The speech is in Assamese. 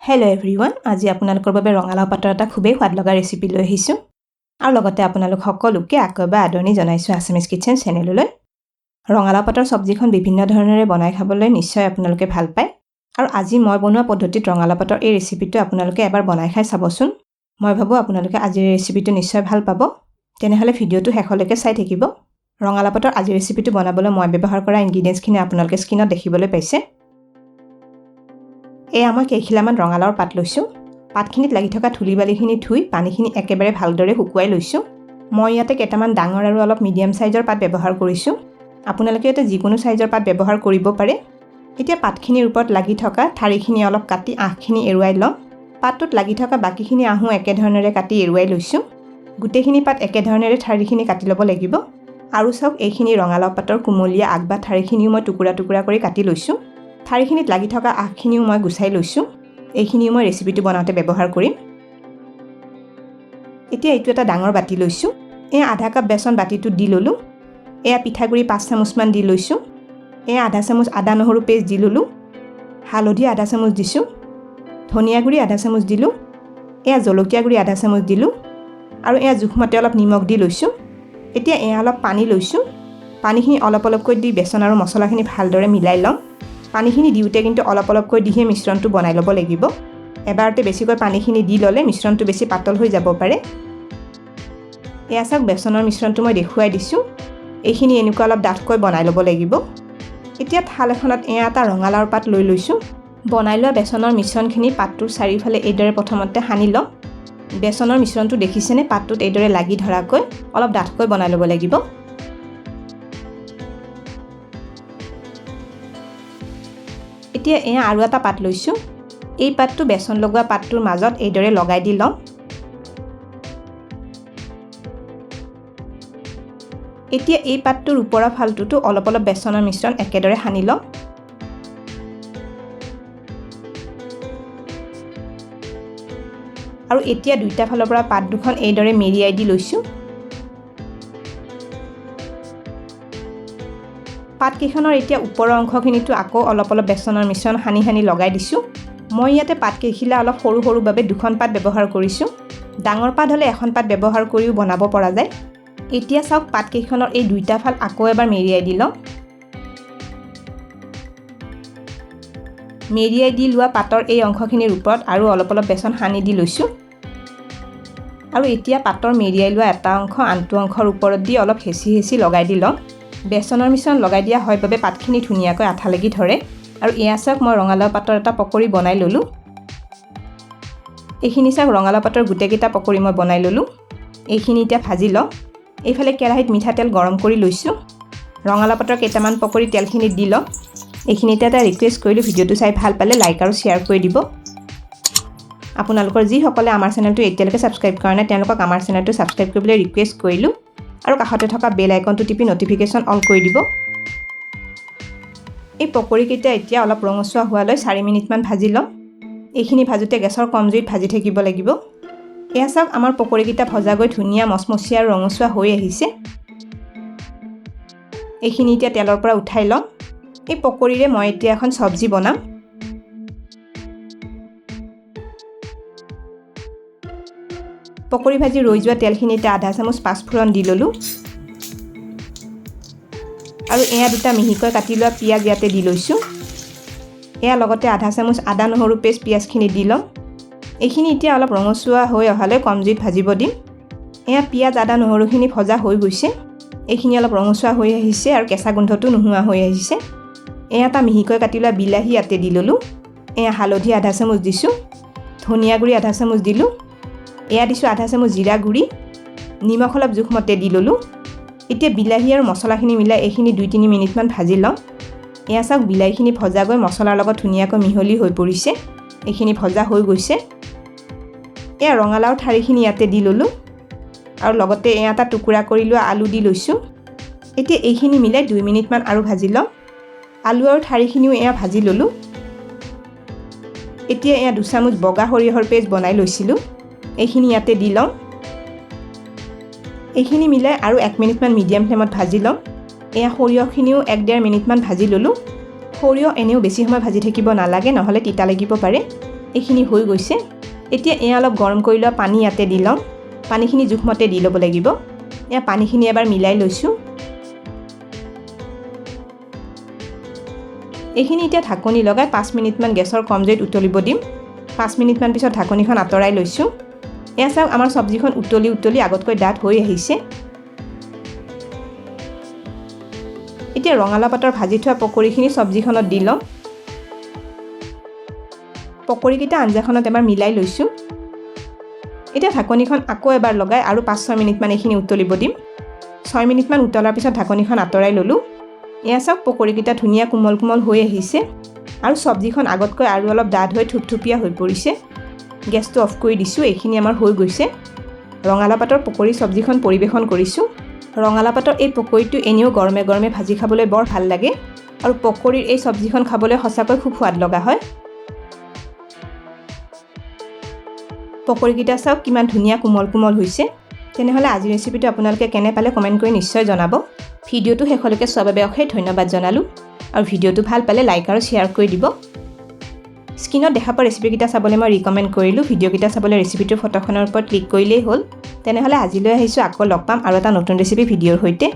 হেল্ল' এভৰিৱান, আজি আপোনালোকৰ বাবে ৰঙালাও পাতৰ এটা খুবেই সোৱাদ লগা ৰেচিপি লৈ আহিছোঁ আৰু লগতে আপোনালোক সকলোকে আকৌ এবাৰ আদৰণি জনাইছোঁ আছামিজ কিটচেন চেনেললৈ। ৰঙালাও পাতৰ চব্জিখন বিভিন্ন ধৰণেৰে বনাই খাবলৈ নিশ্চয় আপোনালোকে ভাল পায় আৰু আজি মই বনোৱা পদ্ধতিত ৰঙালাও পাতৰ এই ৰেচিপিটো আপোনালোকে এবাৰ বনাই খাই চাবচোন। মই ভাবোঁ আপোনালোকে আজিৰ ৰেচিপিটো নিশ্চয় ভাল পাব। তেনেহ'লে ভিডিঅ'টো শেষলৈকে চাই থাকিব। ৰঙালাও পাতৰ আজিৰ ৰেচিপিটো বনাবলৈ মই ব্যৱহাৰ কৰা ইনগ্ৰিডিয়েণ্টছখিনি আপোনালোকে স্ক্ৰীনত দেখিবলৈ পাইছে। এয়া মই কেইখিলামান ৰঙালাওৰ পাত লৈছোঁ। পাতখিনিত লাগি থকা ধূলি বালিখিনি ধুই পানীখিনি একেবাৰে ভালদৰে শুকুৱাই লৈছোঁ। মই ইয়াতে কেইটামান ডাঙৰ আৰু অলপ মিডিয়াম ছাইজৰ পাত ব্যৱহাৰ কৰিছোঁ। আপোনালোকে ইয়াতে যিকোনো ছাইজৰ পাত ব্যৱহাৰ কৰিব পাৰে। এতিয়া পাতখিনিৰ ওপৰত লাগি থকা ঠাৰিখিনি অলপ কাটি আঁহখিনি এৰুৱাই লওঁ। পাতটোত লাগি থকা বাকীখিনি আঁহো একেধৰণেৰে কাটি এৰুৱাই লৈছোঁ। গোটেইখিনি পাত একেধৰণেৰে ঠাৰিখিনি কাটি ল'ব লাগিব। আৰু চাওক, এইখিনি ৰঙালাও পাতৰ কুমলীয়া আগ বা ঠাৰিখিনিও মই টুকুৰা টুকুৰা কৰি কাটি লৈছোঁ। ঠাৰিখিনিত লাগি থকা আঁহখিনিও মই গুচাই লৈছোঁ। এইখিনিও মই ৰেচিপিটো বনাওঁতে ব্যৱহাৰ কৰিম। এতিয়া এইটো এটা ডাঙৰ বাতি লৈছোঁ। এয়া আধা কাপ বেচন বাতিটোত দি ল'লোঁ। এয়া পিঠাগুড়ি 5 চামুচমান দি লৈছোঁ। এয়া আধা চামুচ আদা নহৰু পেষ্ট দি ল'লোঁ। হালধি আধা চামুচ দিছোঁ। ধনিয়া গুড়ি আধা চামুচ দিলোঁ। এয়া জলকীয়া গুড়ি আধা চামুচ দিলোঁ আৰু এয়া জোখমতে অলপ নিমখ দি লৈছোঁ। এতিয়া এয়া অলপ পানী লৈছোঁ। পানীখিনি অলপ অলপকৈ দি বেচন আৰু মছলাখিনি ভালদৰে মিলাই ল'ম। পানীখিনি দিওঁতে কিন্তু অলপ অলপকৈ দিহে মিশ্ৰণটো বনাই ল'ব লাগিব। এবাৰতে বেছিকৈ পানীখিনি দি ল'লে মিশ্ৰণটো বেছি পাতল হৈ যাব পাৰে। এয়া চাওক, বেচনৰ মিশ্ৰণটো মই দেখুৱাই দিছোঁ। এইখিনি এনেকুৱা অলপ ডাঠকৈ বনাই ল'ব লাগিব। এতিয়া থাল এখনত এয়া এটা ৰঙালাওৰ পাত লৈ লৈছোঁ। বনাই লোৱা বেচনৰ মিশ্ৰণখিনি পাতটোৰ চাৰিওফালে এইদৰে প্ৰথমতে সানি লওঁ। বেচনৰ মিশ্ৰণটো দেখিছেনে? পাতটোত এইদৰে লাগি ধৰাকৈ অলপ ডাঠকৈ বনাই ল'ব লাগিব। এতিয়া এয়া আৰু এটা পাত লৈছোঁ। এই পাতটো বেচন লগোৱা পাতটোৰ মাজত এইদৰে লগাই দি লওঁ। এতিয়া এই পাতটোৰ ওপৰৰ ফালটোতো অলপ অলপ বেচনৰ মিশ্ৰণ একেদৰে সানি লওঁ। আৰু এতিয়া দুইটা ফালৰ পৰা পাত দুখন এইদৰে মেৰিয়াই দি লৈছোঁ। পাতকেইখনৰ এতিয়া ওপৰৰ অংশখিনিতো আকৌ অলপ অলপ বেচনৰ মিশ্ৰণ সানি সানি লগাই দিছোঁ। মই ইয়াতে পাতকেইখিলা অলপ সৰু সৰুভাৱে দুখন পাত ব্যৱহাৰ কৰিছোঁ। ডাঙৰ পাত হ'লে এখন পাত ব্যৱহাৰ কৰিও বনাব পৰা যায়। এতিয়া চাওক, পাতকেইখনৰ এই দুইটা ফাল আকৌ এবাৰ মেৰিয়াই দি লওঁ। মেৰিয়াই দি লোৱা পাতৰ এই অংশখিনিৰ ওপৰত আৰু অলপ অলপ বেচন সানি দি লৈছোঁ। আৰু এতিয়া পাতৰ মেৰিয়াই লোৱা এটা অংশ আনটো অংশৰ ওপৰত দি অলপ হেঁচি হেঁচি লগাই দি লওঁ। বেচনৰ মিশ্ৰণ লগাই দিয়া হয় বাবে পাতখিনি ধুনীয়াকৈ আঠা লাগি ধৰে। আৰু এয়া চাওক, মই ৰঙালাও পাতৰ এটা পকৰি বনাই ল'লোঁ। এইখিনি চাওক, ৰঙালাও পাতৰ গোটেইকেইটা পকৰি মই বনাই ল'লোঁ। এইখিনি এতিয়া ভাজি লওঁ। এইফালে কেৰাহীত মিঠাতেল গৰম কৰি লৈছোঁ। ৰঙালাও পাতৰ কেইটামান পকৰি তেলখিনিত দি লওঁ। এইখিনিতে এটা ৰিকুৱেষ্ট কৰিলোঁ, ভিডিঅ'টো চাই ভাল পালে লাইক আৰু শ্বেয়াৰ কৰি দিব। আপোনালোকৰ যিসকলে আমাৰ চেনেলটো এতিয়ালৈকে ছাবস্ক্ৰাইব কৰা নাই তেওঁলোকক আমাৰ চেনেলটো ছাবস্ক্ৰাইব কৰিবলৈ ৰিকুৱেষ্ট কৰিলোঁ আৰু কাষতে থকা বেল আইকনটো টিপি নটিফিকেশ্যন অন কৰি দিব। এই পকৰিকেইটা এতিয়া অলপ ৰঙচুৱা হোৱালৈ 4 মিনিটমান ভাজি লওঁ। এইখিনি ভাজোঁতে গেছৰ কম জুইত ভাজি থাকিব লাগিব। এয়া চাওক, আমাৰ পকৰিকেইটা ভজাগৈ ধুনীয়া মচমচীয়া আৰু ৰঙচুৱা হৈ আহিছে। এইখিনি এতিয়া তেলৰ পৰা উঠাই লওঁ। এই পকৰিৰে মই এতিয়া এখন চব্জি বনাম। পকৰি ভাজি ৰৈ যোৱা তেলখিনিতে আধা চামুচ পাঁচফোৰণ দি ল'লোঁ। আৰু এয়া দুটা মিহিকৈ কাটি লোৱা পিঁয়াজ ইয়াতে দি লৈছোঁ। এয়া লগতে আধা চামুচ আদা নহৰু পেষ্ট পিঁয়াজখিনি দি লওঁ। এইখিনি এতিয়া অলপ ৰঙচুৱা হৈ অহালৈ কম জুইত ভাজিব দিম। এয়া পিঁয়াজ আদা নহৰুখিনি ভজা হৈ গৈছে। এইখিনি অলপ ৰঙচুৱা হৈ আহিছে আৰু কেঁচা গোন্ধটো নোহোৱা হৈ আহিছে। এয়া এটা মিহিকৈ কাটি লোৱা বিলাহী ইয়াতে দি ল'লোঁ। এয়া হালধি আধা চামুচ দিছোঁ। ধনিয়া গুড়ি আধা চামুচ দিলোঁ। এয়া দিছোঁ আধা চামুচ জিৰা গুড়ি। নিমখ অলপ জোখমতে দি ল'লোঁ। এতিয়া বিলাহী আৰু মছলাখিনি মিলাই এইখিনি 2-3 মিনিটমান ভাজি লওঁ। এয়া চাওক, বিলাহীখিনি ভজা গৈ মছলাৰ লগত ধুনীয়াকৈ মিহলি হৈ পৰিছে। এইখিনি ভজা হৈ গৈছে। এয়া ৰঙালাওৰ ঠাৰিখিনি ইয়াতে দি ল'লোঁ আৰু লগতে এয়া এটা টুকুৰা কৰি লোৱা আলু দি লৈছোঁ। এতিয়া এইখিনি মিলাই 2 মিনিটমান আৰু ভাজি লওঁ। আলু আৰু ঠাৰিখিনিও এয়া ভাজি ল'লোঁ। এতিয়া এয়া 2 চামুচ বগা সৰিয়হৰ পেষ্ট বনাই লৈছিলোঁ। এইখিনি ইয়াতে দি লওঁ। এইখিনি মিলাই আৰু 1 মিনিটমান মিডিয়াম ফ্লেমত ভাজি লওঁ। এয়া সৰিয়হখিনিও 1-1.5 মিনিটমান ভাজি ল'লোঁ। সৰিয়হ এনেও বেছি সময় ভাজি থাকিব নালাগে, নহ'লে তিতা লাগিব পাৰে। এইখিনি হৈ গৈছে। এতিয়া এয়া অলপ গৰম কৰি লোৱা পানী ইয়াতে দি লওঁ। পানীখিনি জোখমতে দি ল'ব লাগিব। এয়া পানীখিনি এবাৰ মিলাই লৈছোঁ। এইখিনি এতিয়া ঢাকনি লগাই 5 মিনিটমান গেছৰ কম জুইত উতলিব দিম। 5 মিনিটমান পিছত ঢাকনিখন আঁতৰাই লৈছোঁ। এয়া চাওক আমাৰ চব্জিখন উতলি আগতকৈ ডাঠ হৈ আহিছে। এতিয়া ৰঙালাও পাতৰ ভাজি থোৱা পকৰিখিনি চব্জিখনত দি লওঁ। পকৰিকেইটা আঞ্জাখনত এবাৰ মিলাই লৈছোঁ। এতিয়া ঢাকনিখন আকৌ এবাৰ লগাই আৰু 5-6 মিনিটমান এইখিনি উতলিব দিম। 6 মিনিটমান উতলাৰ পিছত ঢাকনিখন আঁতৰাই ল'লোঁ। এয়া চাওক পকৰিকেইটা ধুনীয়া কোমল কোমল হৈ আহিছে আৰু চব্জিখন আগতকৈ আৰু অলপ ডাঠ হৈ থুপথুপীয়া হৈ পৰিছে। গেছটো অফ কৰি দিছোঁ। এইখিনি আমাৰ হৈ গৈছে। ৰঙালাও পাতৰ পকৰি চব্জিখন পৰিৱেশন কৰিছোঁ। ৰঙালাও পাতৰ এই পকৰিটো এনেও গৰমে গৰমে ভাজি খাবলৈ বৰ ভাল লাগে আৰু পকৰিৰ এই চব্জিখন খাবলৈ সঁচাকৈ খুব সোৱাদ লগা হয়। পকৰিকেইটা চাওক কিমান ধুনীয়া কোমল কোমল হৈছে। তেনেহ'লে আজিৰ ৰেচিপিটো আপোনালোকে কেনে পালে কমেণ্ট কৰি নিশ্চয় জনাব। ভিডিঅ'টো শেষলৈকে চোৱাৰ বাবে অশেষ ধন্যবাদ জনালোঁ আৰু ভিডিঅ'টো ভাল পালে লাইক আৰু শ্বেয়াৰ কৰি দিব। স্ক্ৰীনত দেখা পোৱা ৰেচিপিকেইটা চাবলৈ মই ৰিকমেণ্ড কৰিলোঁ। ভিডিঅ'কেইটা চাবলৈ ৰেচিপিটোৰ ফটোখনৰ ওপৰত ক্লিক কৰিলেই হ'ল। তেনেহ'লে আজিলৈ আহিছোঁ। আকৌ লগ পাম আৰু এটা নতুন ৰেচিপি ভিডিঅ'ৰ সৈতে।